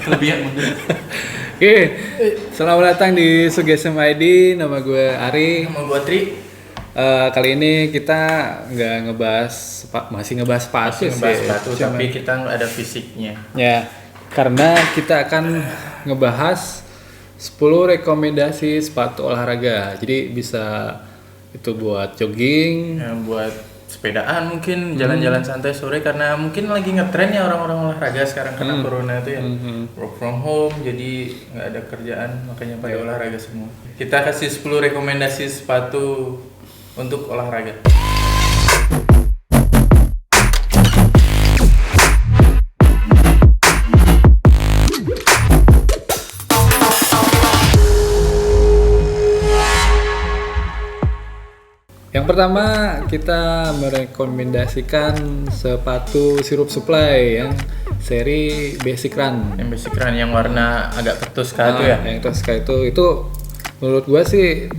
Kelebihan mundur. Oke, selamat datang di Sugesem ID. Nama gue Ari. Nama gue Tri. Kali ini kita nggak masih ngebahas sepatu sih. Tapi kita ada fisiknya. Ya, karena kita akan ngebahas 10 rekomendasi sepatu olahraga. Jadi bisa itu buat jogging, Buat sepedaan mungkin, jalan-jalan santai sore, karena mungkin lagi ngetren ya orang-orang olahraga sekarang karena corona itu ya. Work from home, jadi nggak ada kerjaan, makanya pada olahraga semua. Kita kasih 10 rekomendasi sepatu untuk olahraga. Yang pertama kita merekomendasikan sepatu Sirup Supply yang seri Basic Run. Yang Basic Run yang warna agak ketus itu ya. Yang Tosca itu menurut gua sih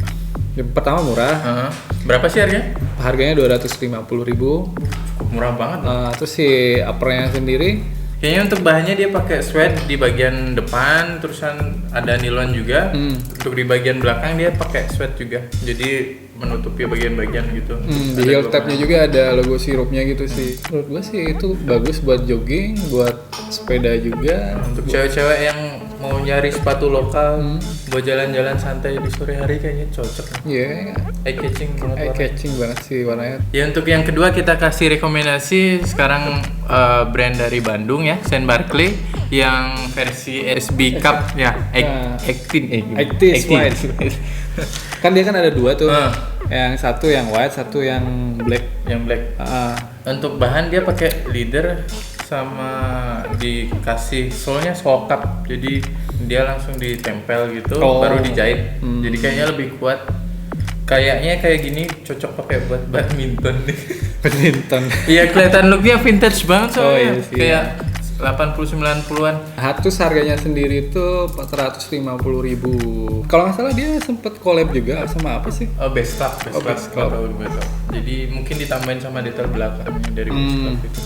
yang pertama murah. Berapa sih harganya? Harganya 250.000. Cukup murah banget. Terus si uppernya sendiri Kayaknya untuk bahannya dia pakai suede di bagian depan, terusan ada nilon juga. Untuk di bagian belakang dia pakai suede juga. Jadi menutupi bagian-bagian gitu. di heel tabnya juga ada logo sirupnya gitu sih. Menurut gua sih itu bagus buat jogging, buat sepeda juga. Untuk cewek-cewek yang mau nyari sepatu lokal buat jalan-jalan santai di sore hari kayaknya cocok. Iya, Eye catching banget. eye catching banget sih warnanya. Ya, untuk yang kedua kita kasih rekomendasi sekarang brand dari Bandung ya, Saint Barkley yang versi SB Cup ya, 80s white. Kan dia kan ada dua tuh. Yang satu yang white, satu yang black. Yang black. Untuk bahan dia pakai leather sama dikasih solnya sole cup, jadi dia langsung ditempel gitu, baru dijahit. Jadi kayaknya lebih kuat. Kayaknya kayak gini cocok pakai buat badminton nih. Badminton. Iya, kelihatan looknya vintage banget soalnya. Iya sih. Kayak 80-90-an. Hatus harganya sendiri tuh 450.000. Kalau nggak salah dia sempet collab juga sama apa sih? Best Club. Best Club. Jadi mungkin ditambahin sama detail belakangnya dari Best Club itu.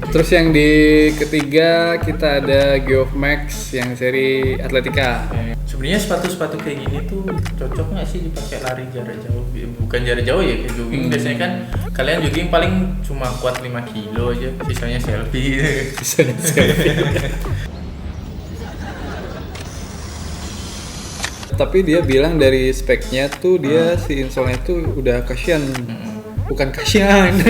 Terus yang di ketiga kita ada Geoff Max yang seri Atletica. Sebenarnya sepatu-sepatu kayak gini tuh cocok nggak sih dipakai lari jarak jauh? Bukan jarak jauh ya, kayak jogging. Biasanya kan kalian jogging paling cuma kuat 5 kilo aja, sisanya selfie. Tapi dia bilang dari speknya tuh dia si insole-nya tuh udah cushion, bukan cushion.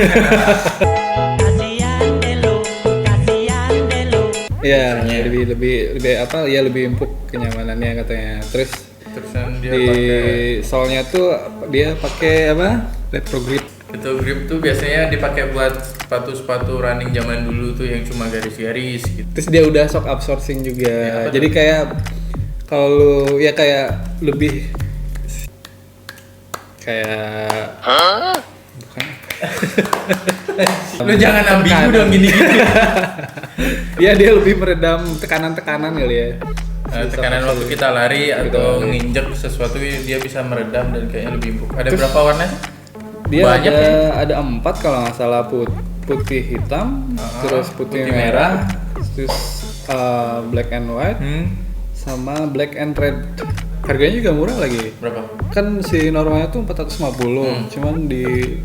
Ya, lebih apa ya, lebih empuk kenyamanannya katanya. Terusan dia di solnya tuh dia pakai apa? Retro grip. Retro grip tuh biasanya dipakai buat sepatu-sepatu running zaman dulu tuh yang cuma garis-garis gitu. Terus dia udah shock absorbing juga. Jadi kayak kalau ya kayak lebih kayak bukan. Lu jangan ambigu dong gini. Ya dia lebih meredam tekanan-tekanan kali ya. Tekanan waktu kita lari atau nginjek sesuatu dia bisa meredam dan kayaknya lebih empuk. Ada berapa warna sih? Dia banyak ada 4 kalau nggak salah, putih hitam, terus putih merah, terus black and white, sama black and red. Harganya juga murah lagi. Berapa? Kan si normalnya tuh 450, cuman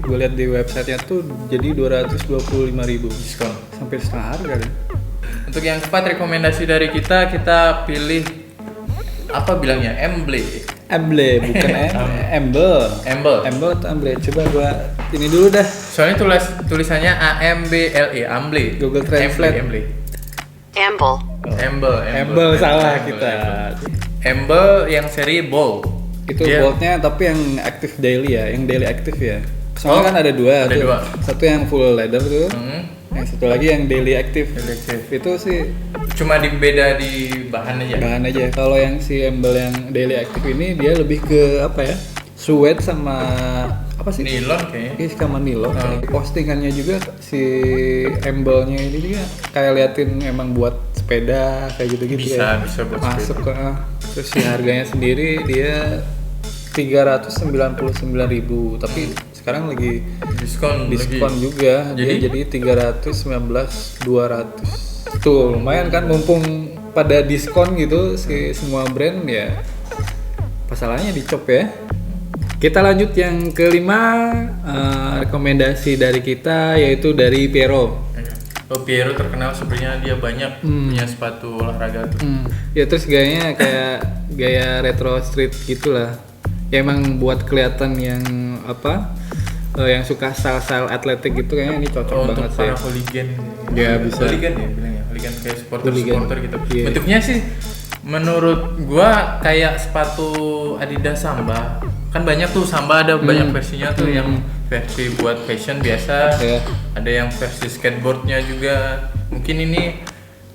gue lihat di websitenya tuh jadi 225.000. Diskon. Sampai setengah harga deh. Untuk yang keempat rekomendasi dari kita pilih apa bilangnya? Emble bukan Amble atau Amble. Coba gua ini dulu dah. Soalnya tulisannya AMBLE, Amble. Google Translate. Amble Salah kita. Amble yang seri Bold. Itu boldnya tapi yang active daily ya, yang daily active ya. Soalnya kan ada dua. Satu yang full leather tuh. Yang satu lagi yang daily active. Itu sih cuma beda di bahan aja. Kalau yang si Amble yang daily active ini dia lebih ke apa ya? Suede sama apa sih? Nilon kayaknya. Iya, sama nilon. Postingannya juga si Amble-nya ini juga kayak liatin emang buat sepeda kayak gitu-gitu bisa buat masuk sepeda. Terus si harganya sendiri dia 399.000, tapi sekarang lagi diskon juga. Dia jadi 319 200. Tuh lumayan kan, mumpung pada diskon gitu si semua brand ya. Pasalnya dicop ya. Kita lanjut yang kelima, rekomendasi dari kita yaitu dari Piero. Piero terkenal sebenarnya dia banyak punya sepatu olahraga tuh. Ya terus gayanya kayak gaya retro street gitulah. Ya emang buat kelihatan yang yang suka style atletik gitu, kayaknya ini cocok banget sih. Untuk para hooligan. Ya bisa. Hooligan ya bilangnya, hooligan kayak supporter gitu. Yeah. Bentuknya sih menurut gua kayak sepatu Adidas Samba. Kan banyak tuh Samba, ada banyak versinya tuh, yang versi buat fashion biasa, ada yang versi skateboardnya juga. Mungkin ini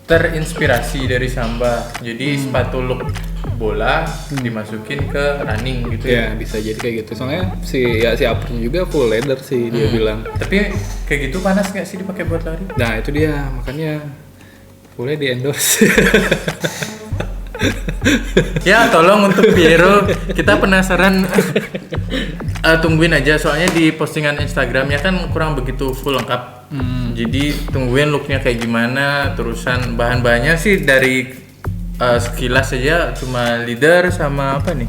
terinspirasi dari Samba, jadi sepatu look bola dimasukin ke running gitu ya. Bisa jadi kayak gitu, soalnya si uppernya juga full leather sih dia bilang. Tapi kayak gitu panas nggak sih dipakai buat lari? Nah itu dia, makanya boleh di endorse. Ya tolong untuk Piero, kita penasaran. Tungguin aja, soalnya di postingan Instagramnya kan kurang begitu full lengkap. Jadi tungguin looknya kayak gimana. Terusan bahan-bahannya sih dari sekilas aja cuma leather sama apa nih?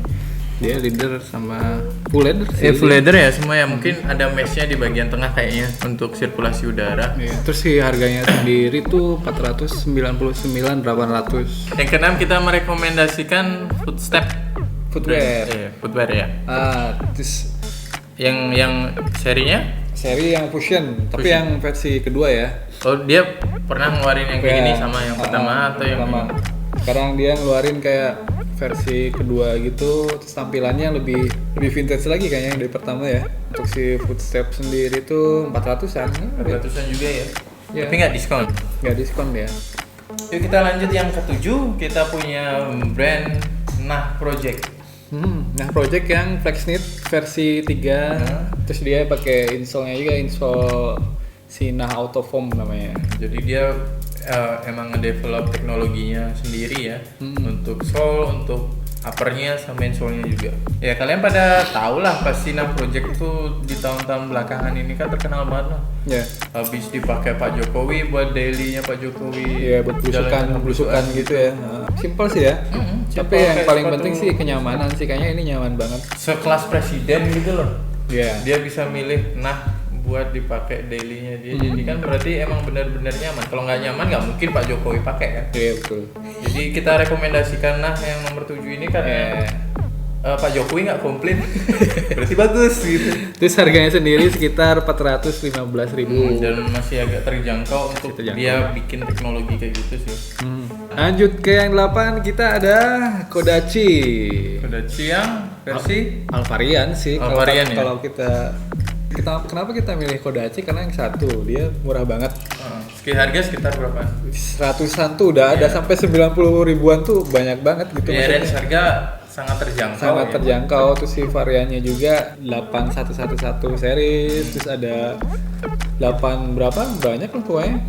Dia leather sama full leather sih. Full leather ya semua ya. Mungkin ada meshnya di bagian tengah kayaknya untuk sirkulasi udara. Terus sih harganya sendiri tuh 499.800. Yang keenam kita merekomendasikan footwear ya. Terus yang serinya? Seri yang Fusion, tapi yang versi kedua ya. Oh dia pernah ngeluarin yang kayak gini sama yang pertama atau yang pertama? Sekarang dia ngeluarin kayak versi kedua gitu, terus tampilannya lebih vintage lagi kayaknya dari pertama ya. Untuk si Footstep sendiri tuh 400-an. 400-an juga ya. Tapi nggak diskon? Nggak diskon ya. Yuk kita lanjut yang ketujuh, kita punya brand Nah Project. Nah Project yang Flexknit versi 3, terus dia pakai insole-nya juga, insole si Nah Auto Foam namanya. Jadi dia emang ngedevelop teknologinya sendiri ya, untuk sole, untuk uppernya sama insole-nya juga. Ya kalian pada tahu lah pasti Nah Project tuh di tahun-tahun belakangan ini kan terkenal banget lah. Habis dipakai Pak Jokowi buat daily-nya Pak Jokowi. Iya, buat belusukan gitu ya. Simple sih ya. Tapi yang paling penting sih kenyamanan sih, kayaknya ini nyaman banget. Sekelas presiden gitu loh. Iya. Dia bisa milih Nah buat dipakai daily-nya dia. Jadi kan berarti emang benar-benar nyaman. Kalau nggak nyaman nggak mungkin Pak Jokowi pakai kan. Iya betul. Jadi kita rekomendasikan Nah yang nomor 7 ini karena Pak Jokowi nggak komplain. Berarti bagus gitu. Terus harganya sendiri sekitar 415.000. Dan masih agak terjangkau untuk dia bikin teknologi kayak gitu sih. Lanjut ke yang 8, kita ada Kodachi. Kodachi yang versi Alvarian sih. Alvarian kalau kita kenapa kita milih Kodachi, karena yang satu dia murah banget. Harga sekitar berapa? 100-an tuh udah ada, sampai 90.000-an tuh banyak banget gitu. Iya, dan harga sangat terjangkau. Terus si variannya juga 8111 series, terus ada 8 berapa? Banyak lah pokoknya.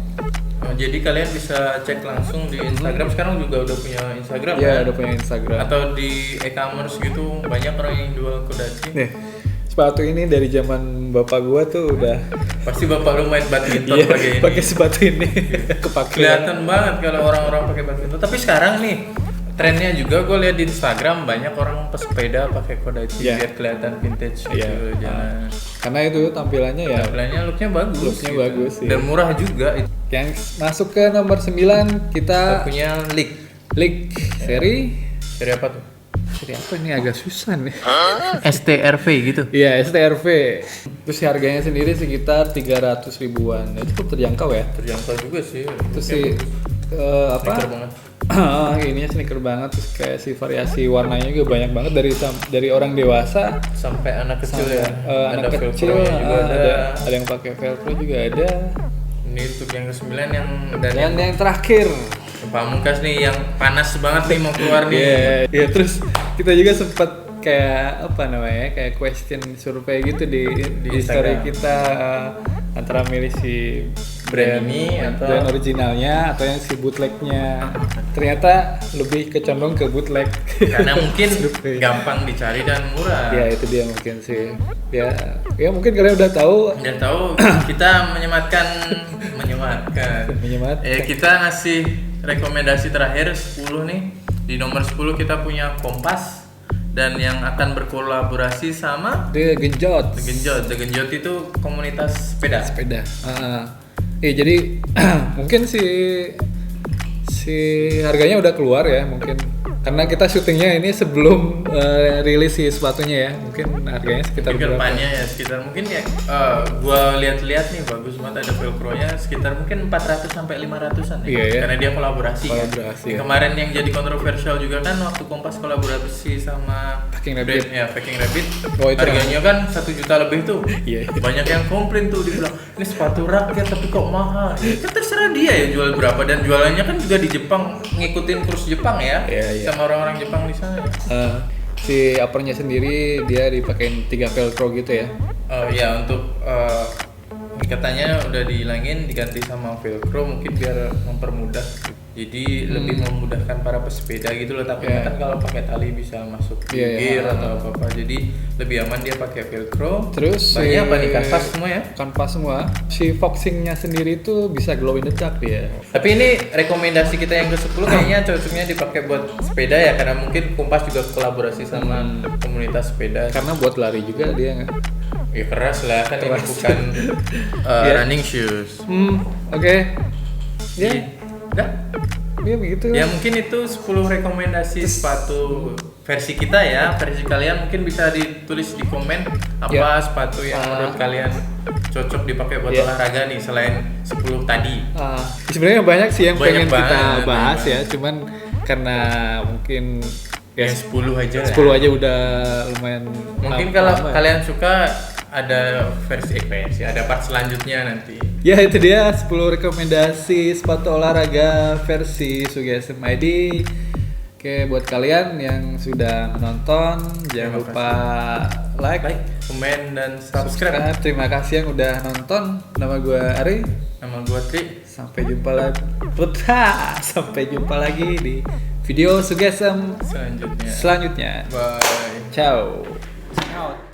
Jadi kalian bisa cek langsung di Instagram. Sekarang juga udah punya Instagram ya? Iya, kan? udah punya Instagram. Atau di e-commerce gitu, banyak orang yang jual Kodachi. Nih, sepatu ini dari zaman bapak gua tuh udah. Pasti bapak lu main badminton pakai ini. Pakai sepatu ini. Kepake. Kelihatan banget kalau orang-orang pakai badminton. Tapi sekarang nih trennya juga gue lihat di Instagram banyak orang pesepeda pakai Kodachi biar kelihatan vintage gitu jalan. Karena itu tampilannya looknya bagus. Bagus sih. Dan murah juga. Yang masuk ke nomor 9 kita punya League seri apa tuh? Seri apa ini, agak susah nih. STRV gitu. Iya, STRV. Terus harganya sendiri sekitar 300.000-an. Ya, cukup terjangkau ya. Terjangkau juga sih. Terus sih ininya sneaker banget, terus kayak si variasi warnanya juga banyak banget, dari orang dewasa sampai anak kecil anak kecil juga ada yang pakai velcro juga ada. Ini untuk yang ke-9 dan yang terakhir Pamungkas nih yang panas banget nih mau keluar nih. Iya, terus kita juga sempat kayak kayak question survei gitu di story kita, antara milih si brand ini atau brand originalnya atau yang si bootlegnya. Ternyata lebih kecondong ke bootleg. Karena mungkin gampang dicari dan murah. Ya itu dia mungkin sih. Ya mungkin kalian udah tahu. Udah tahu kita menyematkan. Ya kita ngasih rekomendasi terakhir 10 nih. Di nomor 10 kita punya Kompas dan yang akan berkolaborasi sama The Genjot. The Genjot itu komunitas sepeda. Jadi mungkin si harganya udah keluar ya mungkin karena kita syutingnya ini sebelum rilis si sepatunya ya, mungkin harganya sekitar berapa? Depannya ya sekitar mungkin ya gua lihat-lihat nih bagus banget ada velcro-nya sekitar mungkin 400 sampai 500-an ya. Iya. Karena dia kolaborasi kan. Ya. Kemarin yang jadi kontroversial juga kan waktu Kompas kolaborasi sama Packing Rabbit. Packing Rabbit. Oh, itu harganya kan 1 juta lebih tuh. Iya. Banyak yang komplain tuh dibilang ini sepatu rakyat tapi kok mahal. Ya kan terserah dia ya jual berapa dan jualannya kan juga di Jepang ngikutin kurs Jepang ya. Iya. Sama orang-orang Jepang di sana. Si uppernya sendiri dia dipakein 3 velcro gitu ya. Ya untuk ikatannya udah dihilangin diganti sama velcro mungkin biar mempermudah. Jadi lebih memudahkan para pesepeda gitu loh. Takutnya kan kalau pakai tali bisa masuk gear atau apa-apa. Jadi lebih aman dia pakai velcro. Terus banyak apa nih kanvas semua ya? Kanvas semua. Si foxingnya sendiri itu bisa glow in the dark dia. Tapi ini rekomendasi kita yang ke-10 kayaknya cocoknya dipakai buat sepeda ya karena mungkin Kompas juga kolaborasi sama komunitas sepeda. Karena buat lari juga dia nggak? Ya keras lah kan ini bukan running shoes. Oke. Ya. Udah? Ya begitu. Ya mungkin itu 10 rekomendasi sepatu versi kita ya. Versi kalian mungkin bisa ditulis di komen apa sepatu yang menurut kalian cocok dipakai buat olahraga nih selain 10 tadi. Sebenarnya banyak sih yang pengen kita bahas banget. ya, cuman karena mungkin Ya 10 aja 10 lah. aja udah lumayan. Mungkin kalau kalian suka ada versi ada part selanjutnya nanti. Ya itu dia 10 rekomendasi sepatu olahraga versi Sugesem ID. Oke, buat kalian yang sudah menonton jangan lupa like, komen dan subscribe. Terima kasih yang udah nonton. Nama gue Ari. Nama gue Tri. Sampai jumpa lagi. Sampai jumpa lagi di video Sugesem selanjutnya. Bye. Ciao. Out.